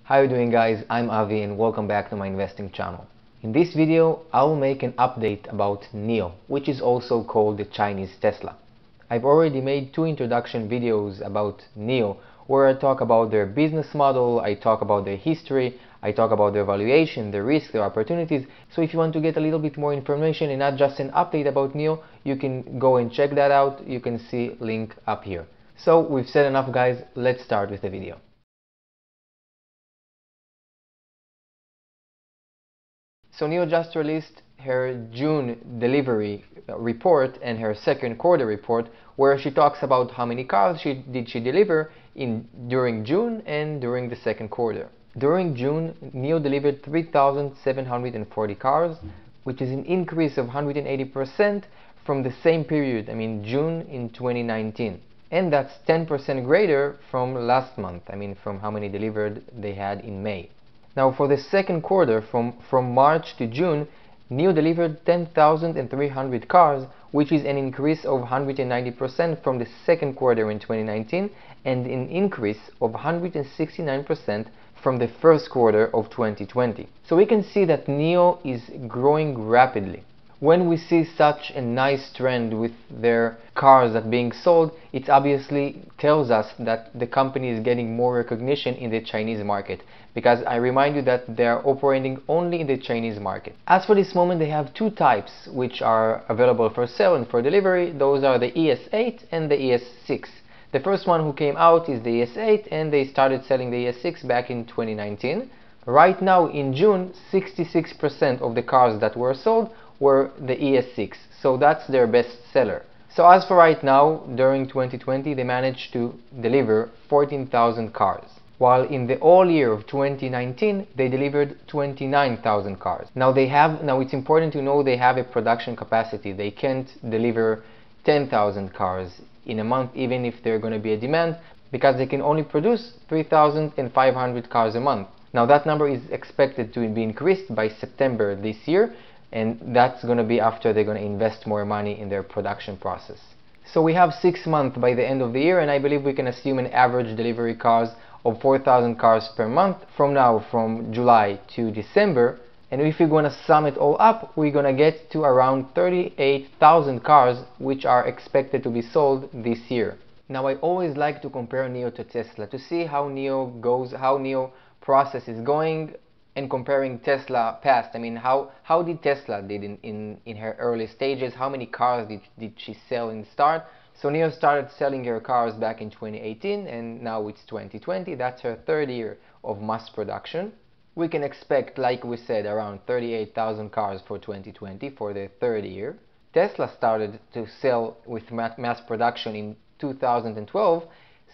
How you doing, guys? I'm Avi and welcome back to my investing channel. In this video, I will make an update about NIO, which is also called the Chinese Tesla. I've already made 2 introduction videos about NIO where I talk about their business model, I talk about their history, I talk about their valuation, their risks, their opportunities. So if you want to get a little bit more information and not just an update about NIO, you can go and check that out. You can see link up here. So we've said enough, guys. Let's start with the video. So NIO just released her June delivery report and her second quarter report, where she talks about how many cars she deliver during June and during the second quarter. During June, NIO delivered 3,740 cars, which is an increase of 180% from the same period, June in 2019. And that's 10% greater from last month, from how many delivered they had in May. Now for the second quarter, from March to June, NIO delivered 10,300 cars, which is an increase of 190% from the second quarter in 2019 and an increase of 169% from the first quarter of 2020. So we can see that NIO is growing rapidly. When we see such a nice trend with their cars that being sold, it obviously tells us that the company is getting more recognition in the Chinese market, because I remind you that they are operating only in the Chinese market. As for this moment, they have 2 types which are available for sale and for delivery. Those are the ES8 and the ES6. The first one who came out is the ES8, and they started selling the ES6 back in 2019. Right now in June, 66% of the cars that were sold were the ES6, so that's their best seller. So as for right now, during 2020, they managed to deliver 14,000 cars, while in the whole year of 2019, they delivered 29,000 cars. Now it's important to know they have a production capacity. They can't deliver 10,000 cars in a month, even if there's going to be a demand, because they can only produce 3,500 cars a month. Now that number is expected to be increased by September this year, and that's going to be after they're going to invest more money in their production process. So we have 6 months by the end of the year, and I believe we can assume an average delivery cars of 4,000 cars per month from July to December. And if we're going to sum it all up, we're going to get to around 38,000 cars, which are expected to be sold this year. Now I always like to compare NIO to Tesla to see how NIO goes, how NIO process is going, and comparing Tesla past. How did Tesla did in her early stages? How many cars did she sell in the start? So NIO started selling her cars back in 2018, and now it's 2020. That's her 3rd year of mass production. We can expect, like we said, around 38,000 cars for 2020 for the 3rd year. Tesla started to sell with mass production in 2012,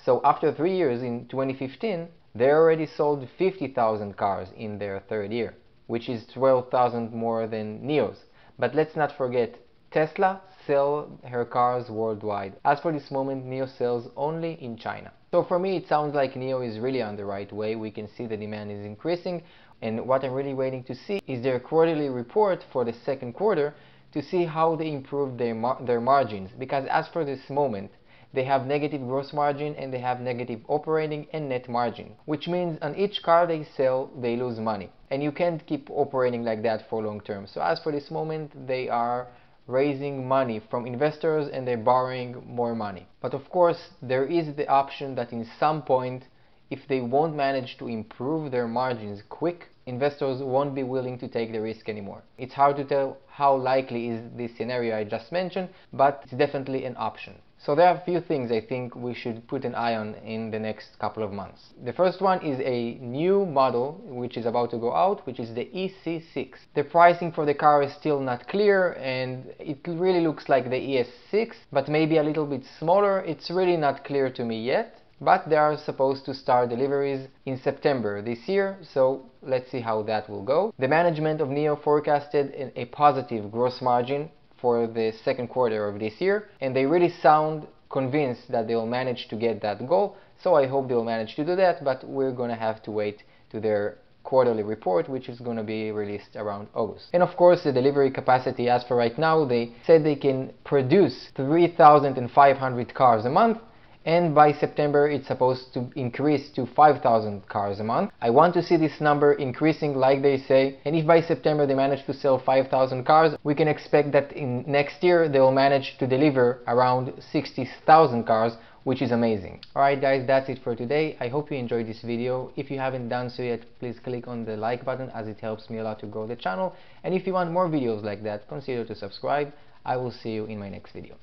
so after 3 years in 2015, they already sold 50,000 cars in their 3rd year, which is 12,000 more than NIO's. But let's not forget, Tesla sells her cars worldwide. As for this moment, NIO sells only in China. So for me, it sounds like NIO is really on the right way. We can see the demand is increasing, and what I'm really waiting to see is their quarterly report for the second quarter to see how they improved their margins, because as for this moment, they have negative gross margin and they have negative operating and net margin, which means on each car they sell, they lose money. And you can't keep operating like that for long term. So as for this moment, they are raising money from investors and they're borrowing more money. But of course, there is the option that in some point, if they won't manage to improve their margins quick, investors won't be willing to take the risk anymore. It's hard to tell how likely is this scenario I just mentioned, but it's definitely an option. So there are a few things I think we should put an eye on in the next couple of months. The first one is a new model which is about to go out, which is the EC6. The pricing for the car is still not clear, and it really looks like the ES6, but maybe a little bit smaller. It's really not clear to me yet, but they are supposed to start deliveries in September this year, so let's see how that will go. The management of NIO forecasted a positive gross margin for the second quarter of this year, and they really sound convinced that they will manage to get that goal, so I hope they will manage to do that, but we're gonna have to wait to their quarterly report, which is going to be released around August. And of course, the delivery capacity, as for right now, they said they can produce 3,500 cars a month, and by September it's supposed to increase to 5,000 cars a month. I want to see this number increasing like they say, and if by September they manage to sell 5,000 cars, we can expect that in next year they will manage to deliver around 60,000 cars, which is amazing. Alright guys, that's it for today. I hope you enjoyed this video. If you haven't done so yet, please click on the like button as it helps me a lot to grow the channel. And if you want more videos like that, consider to subscribe. I will see you in my next video.